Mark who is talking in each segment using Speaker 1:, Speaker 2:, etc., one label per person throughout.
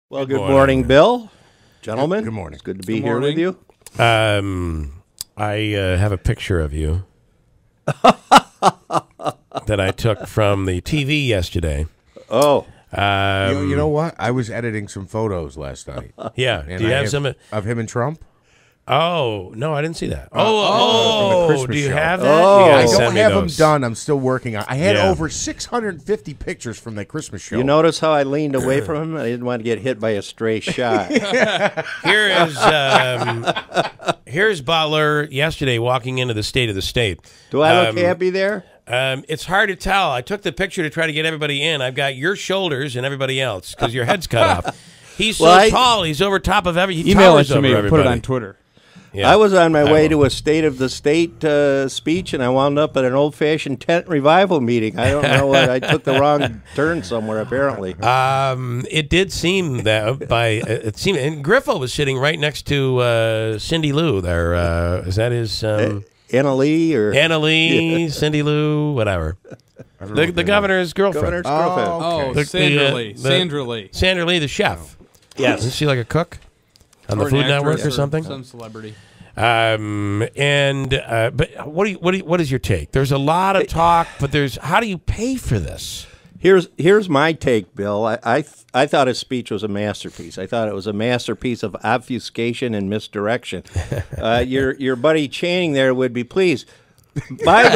Speaker 1: Well, good morning, Bill. Gentlemen.
Speaker 2: Good morning.
Speaker 1: It's good to be here with you.
Speaker 3: I have a picture of you that I took from the TV yesterday.
Speaker 1: Oh.
Speaker 2: You know what? I was editing some photos last night.
Speaker 3: Yeah.
Speaker 2: And
Speaker 3: Do you
Speaker 2: I
Speaker 3: have some
Speaker 2: of him and Trump?
Speaker 3: Oh, no, I didn't see that.
Speaker 2: from the Christmas
Speaker 3: do you
Speaker 2: show.
Speaker 3: have that?
Speaker 1: Oh.
Speaker 3: You
Speaker 2: I
Speaker 3: gotta
Speaker 2: don't
Speaker 3: send me
Speaker 2: have them
Speaker 3: those.
Speaker 2: done. I'm still working on. I had
Speaker 3: Yeah.
Speaker 2: over 650 pictures from that Christmas show.
Speaker 1: You notice how I leaned away from him? I didn't want to get hit by a stray shot.
Speaker 3: Here's Butler yesterday walking into the State of the State.
Speaker 1: Do I look happy there?
Speaker 3: It's hard to tell. I took the picture to try to get everybody in. I've got your shoulders and everybody else because your head's cut off. He's so tall. He's over top of everything.
Speaker 4: Email it to me and put it on Twitter.
Speaker 3: Yeah.
Speaker 1: I was on my way to a State of the State speech, and I wound up at an old-fashioned tent revival meeting. I don't know what. I took the wrong turn somewhere, apparently.
Speaker 3: It did seem that it seemed, and Griffo was sitting right next to Cindy Lou there. Is that his
Speaker 1: Anna Lee or
Speaker 3: Anna Lee, Cindy Lou, whatever. The governor's girlfriend.
Speaker 1: governor's girlfriend?
Speaker 4: Oh,
Speaker 3: The-
Speaker 4: Sandra
Speaker 3: the,
Speaker 4: Lee.
Speaker 3: the-
Speaker 4: Sandra Lee.
Speaker 3: Sandra Lee, the chef.
Speaker 1: Yes.
Speaker 3: Isn't she like a cook on the
Speaker 4: Or an
Speaker 3: Food
Speaker 4: actress
Speaker 3: Network or something?
Speaker 4: Some celebrity.
Speaker 3: But what is your take? There's a lot of talk, but how do you pay for this?
Speaker 1: Here's my take, Bill. I thought his speech was a masterpiece. I thought it was a masterpiece of obfuscation and misdirection. Your buddy Channing there would be pleased. By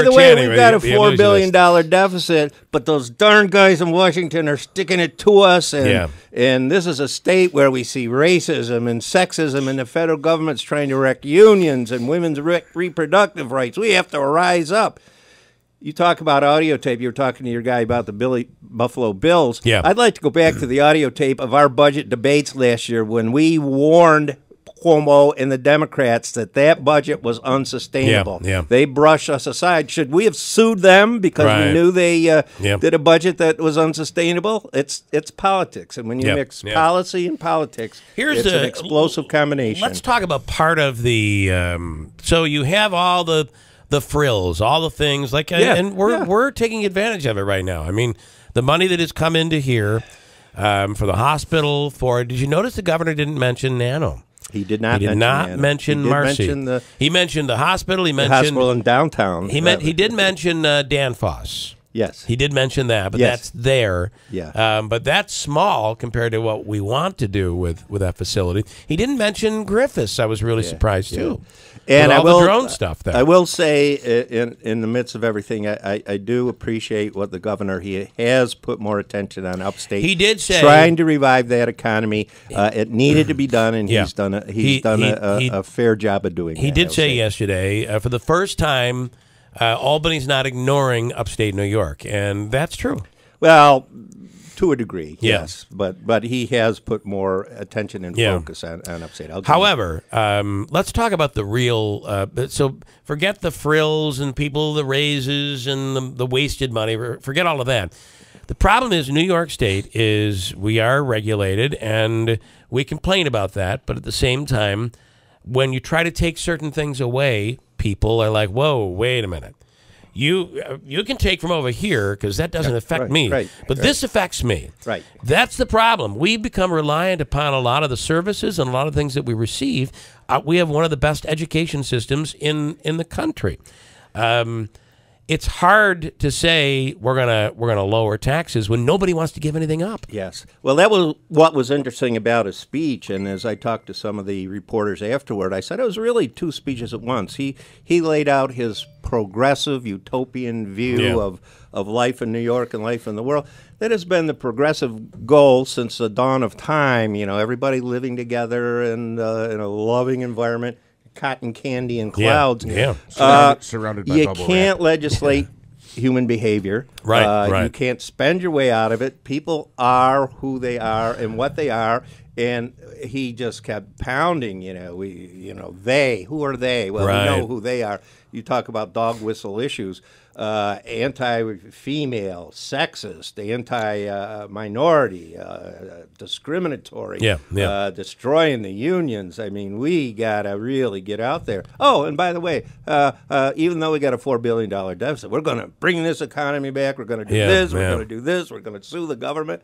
Speaker 1: the way, we've got a $4 billion deficit, but those darn guys in Washington are sticking it to us. And this is a state where we see racism and sexism, and the federal government's trying to wreck unions and women's reproductive rights. We have to rise up. You talk about audio tape. You were talking to your guy about the Buffalo Bills.
Speaker 3: Yeah.
Speaker 1: I'd like to go back to the audio tape of our budget debates last year when we warned Cuomo and the Democrats that budget was unsustainable.
Speaker 3: Yeah.
Speaker 1: They brushed us aside. Should we have sued them because we knew they did a budget that was unsustainable? It's politics, and when you mix policy and politics, it's an explosive combination.
Speaker 3: Let's talk about part of the. So you have all the frills, all the things like, and we're taking advantage of it right now. I mean, the money that has come into here for the hospital. Did you notice the governor didn't mention Nano?
Speaker 1: He did not.
Speaker 3: Mention Marcy. He mentioned the hospital. He mentioned the
Speaker 1: hospital in downtown.
Speaker 3: He did mention Danfoss.
Speaker 1: Yes,
Speaker 3: he did mention that, but that's there.
Speaker 1: Yeah,
Speaker 3: but that's small compared to what we want to do with that facility. He didn't mention Griffiths. I was really surprised too.
Speaker 1: And
Speaker 3: all the drone stuff there.
Speaker 1: I will say, in the midst of everything, I do appreciate what the governor, he has put more attention on upstate.
Speaker 3: He did say
Speaker 1: trying to revive that economy. It needed to be done, and he's done a fair job of doing it.
Speaker 3: He did say yesterday, for the first time, Albany's not ignoring upstate New York, and that's true.
Speaker 1: Well, to a degree, yes, but he has put more attention and focus on upstate.
Speaker 3: However, let's talk about the real. So forget the frills and the raises and the wasted money. Forget all of that. The problem is New York State we are regulated, and we complain about that. But at the same time, when you try to take certain things away, people are like, "Whoa, wait a minute." You can take from over here because that doesn't affect me, but this affects me.
Speaker 1: Right.
Speaker 3: That's the problem. We've become reliant upon a lot of the services and a lot of things that we receive. We have one of the best education systems in the country. It's hard to say we're gonna lower taxes when nobody wants to give anything up.
Speaker 1: Yes. Well, that was what was interesting about his speech, and as I talked to some of the reporters afterward, I said it was really two speeches at once. He laid out his progressive utopian view of life in New York and life in the world. That has been the progressive goal since the dawn of time. You know, everybody living together and in a loving environment. Cotton candy and clouds.
Speaker 2: Surrounded by
Speaker 1: you
Speaker 2: bubble
Speaker 1: can't
Speaker 2: wrap.
Speaker 1: legislate human behavior.
Speaker 3: Right.
Speaker 1: You can't spend your way out of it. People are who they are and what they are. And he just kept pounding. They. Who are they? Well, we know who they are. You talk about dog whistle issues. Anti-female, sexist, anti-minority, discriminatory, destroying the unions. I mean, we got to really get out there. Oh, and by the way, even though we got a $4 billion deficit, we're going to bring this economy back. We're going to do this. We're going to do this. We're going to sue the government.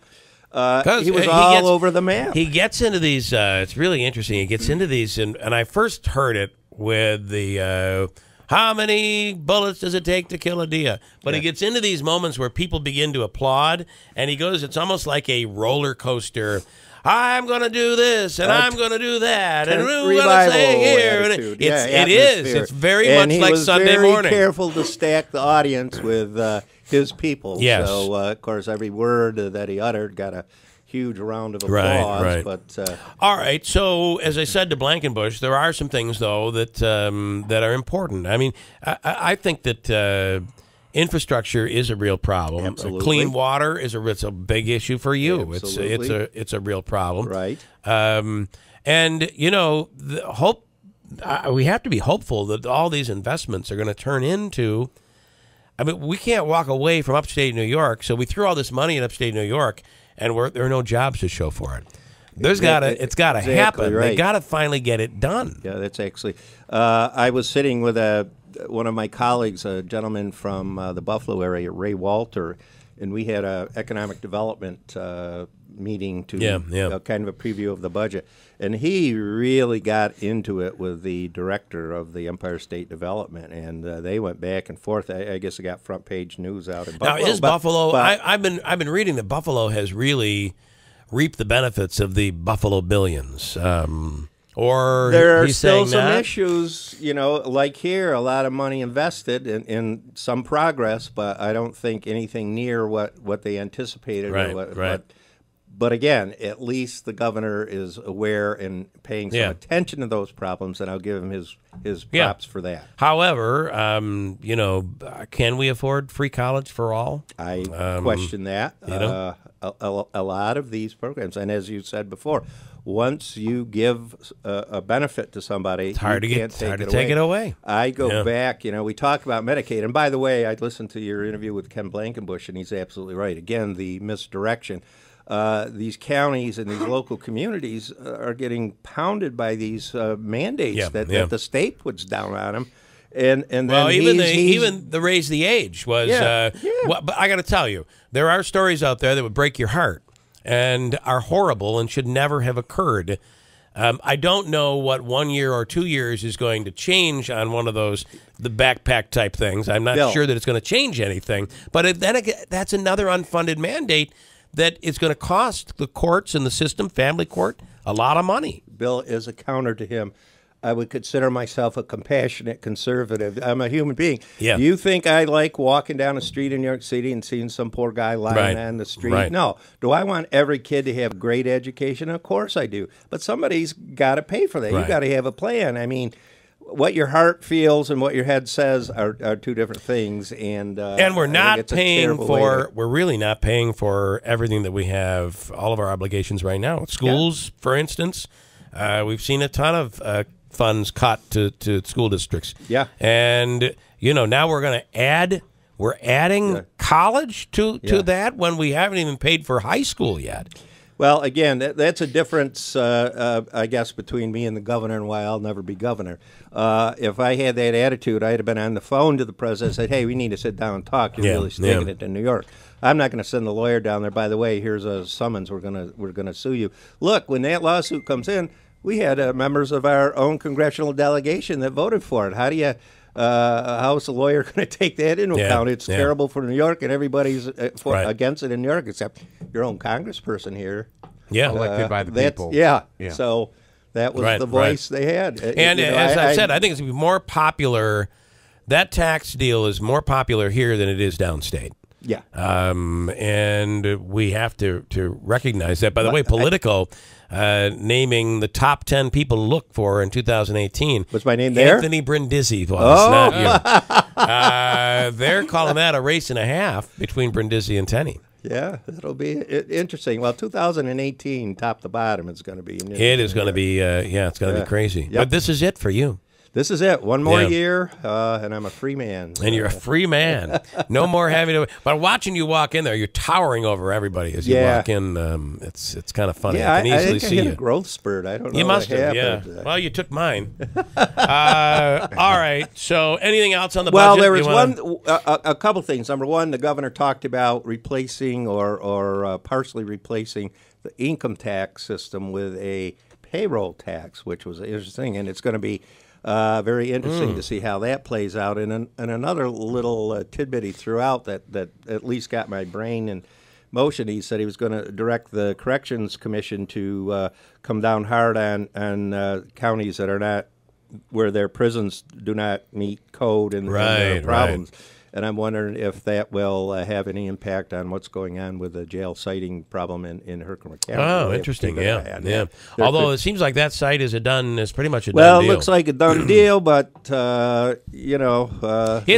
Speaker 1: He was all over the map.
Speaker 3: He gets into these. It's really interesting. He gets into these, and I first heard it with the how many bullets does it take to kill a deer? But he gets into these moments where people begin to applaud, and he goes. It's almost like a roller coaster. I'm going to do this, and I'm going to do that, and we're going to say here. And it is. It's very much like Sunday morning.
Speaker 1: He was very careful to stack the audience with his people.
Speaker 3: Yes.
Speaker 1: So, of course, every word that he uttered got a huge round of applause.
Speaker 3: Right.
Speaker 1: But
Speaker 3: all right. So, as I said to Blankenbush, there are some things though that that are important. I mean, I think that infrastructure is a real problem.
Speaker 1: Absolutely.
Speaker 3: Clean water is it's a big issue for you.
Speaker 1: Absolutely.
Speaker 3: It's a real problem.
Speaker 1: Right.
Speaker 3: And you know, we have to be hopeful that all these investments are going to turn into. I mean, we can't walk away from upstate New York, so we threw all this money in upstate New York, and there are no jobs to show for it. It's got to happen.
Speaker 1: Right.
Speaker 3: They got to finally get it done.
Speaker 1: Yeah, that's actually. I was sitting with one of my colleagues, a gentleman from the Buffalo area, Ray Walter, and we had an economic development meeting to kind of a preview of the budget. And he really got into it with the director of the Empire State Development, and they went back and forth. I guess it got front page news out in Buffalo.
Speaker 3: Now, is Buffalo? I've been reading that Buffalo has really reaped the benefits of the Buffalo billions. Or
Speaker 1: there are
Speaker 3: he's
Speaker 1: still some
Speaker 3: that?
Speaker 1: issues, you know, like here, a lot of money invested in some progress, but I don't think anything near what they anticipated.
Speaker 3: Right.
Speaker 1: But again, at least the governor is aware and paying some attention to those problems, and I'll give him his props for that.
Speaker 3: However, you know, can we afford free college for all?
Speaker 1: I question that.
Speaker 3: You know?
Speaker 1: A lot of these programs, and as you said before, once you give a benefit to somebody,
Speaker 3: it's hard
Speaker 1: you
Speaker 3: to
Speaker 1: can't
Speaker 3: take it away.
Speaker 1: I go back, you know, we talk about Medicaid, and by the way, I listened to your interview with Ken Blankenbush, and he's absolutely right. Again, the misdirection. These counties and these local communities are getting pounded by these mandates that the state puts down on them. And then
Speaker 3: even the raise the age was. But I got to tell you, there are stories out there that would break your heart and are horrible and should never have occurred. I don't know what 1 year or 2 years is going to change on one of those the backpack type things. I'm not sure that it's going to change anything. But then again, that's another unfunded mandate that is going to cost the courts and the system, family court, a lot of money.
Speaker 1: Bill, as a counter to him, I would consider myself a compassionate conservative. I'm a human being.
Speaker 3: Yeah.
Speaker 1: You think I like walking down the street in New York City and seeing some poor guy lying on the street?
Speaker 3: Right.
Speaker 1: No. Do I want every kid to have great education? Of course I do. But somebody's got to pay for that.
Speaker 3: Right.
Speaker 1: You've got to have a plan. I mean, what your heart feels and what your head says are two different things, and
Speaker 3: we're not paying for. We're really not paying for everything that we have. All of our obligations right now. Schools, for instance, we've seen a ton of funds cut to school districts.
Speaker 1: Yeah,
Speaker 3: and you know now we're going to add. We're adding college to that when we haven't even paid for high school yet.
Speaker 1: Well, again, that's a difference, I guess, between me and the governor and why I'll never be governor. If I had that attitude, I'd have been on the phone to the president and said, hey, we need to sit down and talk. You're really sticking it to New York. I'm not going to send the lawyer down there. By the way, here's a summons. We're gonna sue you. Look, when that lawsuit comes in, we had members of our own congressional delegation that voted for it. How do you... how's the lawyer going to take that into account? It's terrible for New York, and everybody's against it in New York, except your own congressperson here.
Speaker 2: Elected by the people.
Speaker 1: So that was the voice they had.
Speaker 3: And as I've said, I think it's going to be more popular. That tax deal is more popular here than it is downstate.
Speaker 1: Yeah.
Speaker 3: And we have to recognize that. By the way, Politico naming the top 10 people to look for in 2018.
Speaker 1: Was my name there?
Speaker 3: Anthony Brindisi was, not you. They're calling that a race and a half between Brindisi and Tenney.
Speaker 1: Yeah, it'll be interesting. Well, 2018, top to bottom, is going to be.
Speaker 3: It is going to be, it's going to be crazy.
Speaker 1: Yep.
Speaker 3: But this is it for you.
Speaker 1: This is it. One more year, and I'm a free man.
Speaker 3: And you're a free man. No more having to. But watching you walk in there, you're towering over everybody as you walk in. It's kind of funny.
Speaker 1: Yeah,
Speaker 3: I can easily
Speaker 1: think
Speaker 3: see
Speaker 1: I hit
Speaker 3: you.
Speaker 1: a growth spurt. I don't know.
Speaker 3: You must
Speaker 1: what
Speaker 3: have.
Speaker 1: happened.
Speaker 3: Yeah. Well, you took mine. All right. So, anything else on the
Speaker 1: well,
Speaker 3: budget?
Speaker 1: Well, there was a couple things. Number one, the governor talked about replacing or partially replacing the income tax system with a payroll tax, which was interesting, and it's going to be very interesting to see how that plays out. And another little tidbit he threw out that at least got my brain in motion. He said he was going to direct the Corrections Commission to come down hard on counties that are not, where their prisons do not meet code and there are problems.
Speaker 3: Right.
Speaker 1: And I'm wondering if that will have any impact on what's going on with the jail siting problem in Herkimer County.
Speaker 3: Oh, interesting. Yeah. Although it seems like that site is pretty much a done deal.
Speaker 1: Well, it looks like a done deal, but
Speaker 3: it's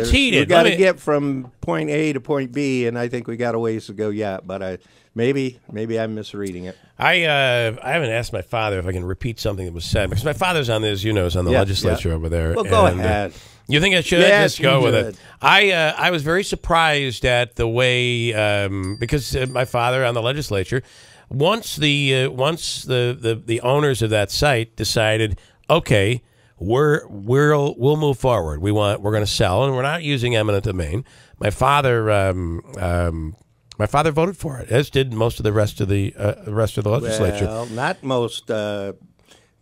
Speaker 3: heated.
Speaker 1: We got to get from point A to point B, and I think we got a ways to go yet. But maybe I'm misreading it.
Speaker 3: I haven't asked my father if I can repeat something that was said, because my father's on this, is on the legislature over there.
Speaker 1: Well, go ahead.
Speaker 3: You think I should just go with it? I was very surprised at the way because my father on the legislature, once the owners of that site decided, okay, we'll move forward. We're going to sell, and we're not using eminent domain. My father voted for it, as did most of the rest of the legislature.
Speaker 1: Well, not most.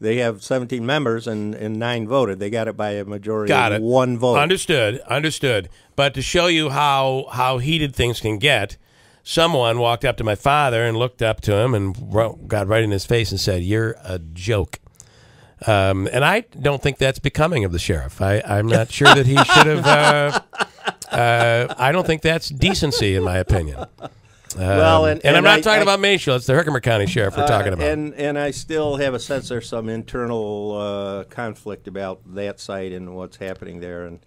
Speaker 1: They have 17 members and 9 voted. They got it by a majority of 1 vote.
Speaker 3: Understood. But to show you how heated things can get, someone walked up to my father and looked up to him and got right in his face and said, "You're a joke." And I don't think that's becoming of the sheriff. I'm not sure that he should have. I don't think that's decency, in my opinion.
Speaker 1: Well,
Speaker 3: and I'm not talking about Mayfield. It's the Herkimer County Sheriff we're talking about.
Speaker 1: And I still have a sense there's some internal conflict about that site and what's happening there. And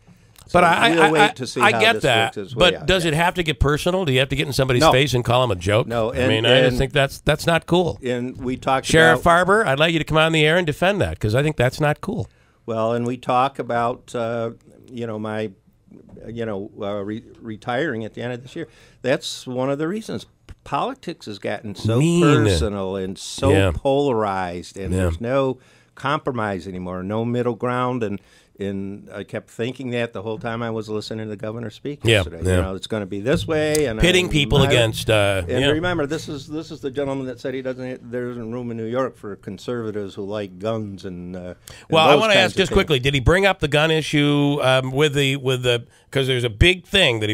Speaker 1: so we'll wait to see how
Speaker 3: get
Speaker 1: this
Speaker 3: that.
Speaker 1: works
Speaker 3: But does it have to get personal? Do you have to get in somebody's face and call him a joke?
Speaker 1: No.
Speaker 3: I just think that's not cool.
Speaker 1: And we talked
Speaker 3: Sheriff Farber, I'd like you to come on the air and defend that, because I think that's not cool.
Speaker 1: Well, and we talk about my retiring at the end of this year. That's one of the reasons. Politics has gotten so personal and so polarized, and there's no compromise anymore, no middle ground. And I kept thinking that the whole time I was listening to the governor speak yesterday. It's going to be this way, and
Speaker 3: pitting people against.
Speaker 1: Remember, this is the gentleman that said there isn't room in New York for conservatives who like guns and.
Speaker 3: Well, I want to ask just quickly: did he bring up the gun issue with the because there's a big thing that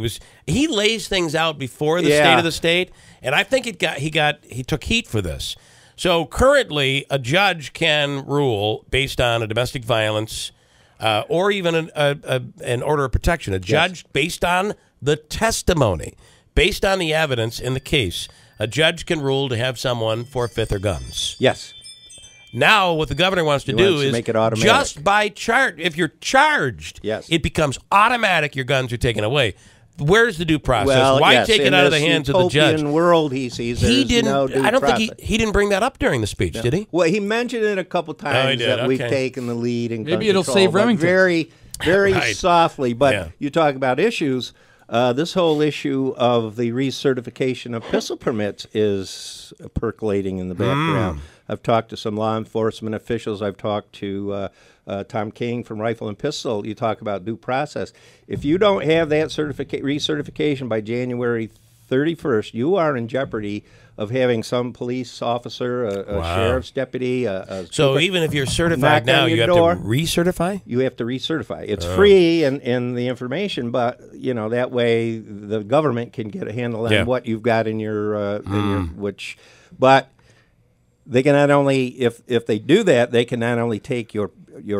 Speaker 3: he lays things out before the state of the state, and I think he took heat for this. So currently, a judge can rule based on a domestic violence. Or even an order of protection. A judge, based on the testimony, based on the evidence in the case, a judge can rule to have someone forfeit their guns.
Speaker 1: Yes.
Speaker 3: Now, what the governor wants to do is
Speaker 1: make it automatic.
Speaker 3: Just by charge. If you're charged, it becomes automatic. Your guns are taken away. Where's the due process?
Speaker 1: Well,
Speaker 3: why take it out of the hands of the judge?
Speaker 1: In world he sees
Speaker 3: he didn't.
Speaker 1: No due
Speaker 3: I don't
Speaker 1: process.
Speaker 3: think he didn't bring that up during the speech, did he?
Speaker 1: Well, he mentioned it a couple times that we've taken the lead in
Speaker 4: maybe it'll save Remington.
Speaker 1: Very softly. But you talk about issues. This whole issue of the recertification of pistol permits is percolating in the background. I've talked to some law enforcement officials. I've talked to Tom King from Rifle and Pistol. You talk about due process. If you don't have that recertification by January 31st, you are in jeopardy of having some police officer, a sheriff's deputy.
Speaker 3: So even if you're certified now, you have to recertify?
Speaker 1: You have to recertify. It's free in the information, but that way the government can get a handle on what you've got in your but they can not only if they do that, they can not only take your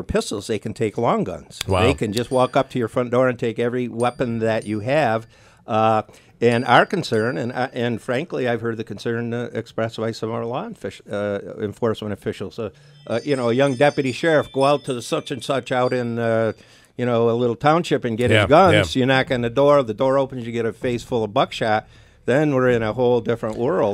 Speaker 1: pistols, they can take long guns.
Speaker 3: Wow.
Speaker 1: They can just walk up to your front door and take every weapon that you have. And our concern, and frankly, I've heard the concern expressed by some of our law enforcement officials. A young deputy sheriff go out to the such and such out in a little township and get his guns. You knock on the door opens, you get a face full of buckshot. Then we're in a whole different world.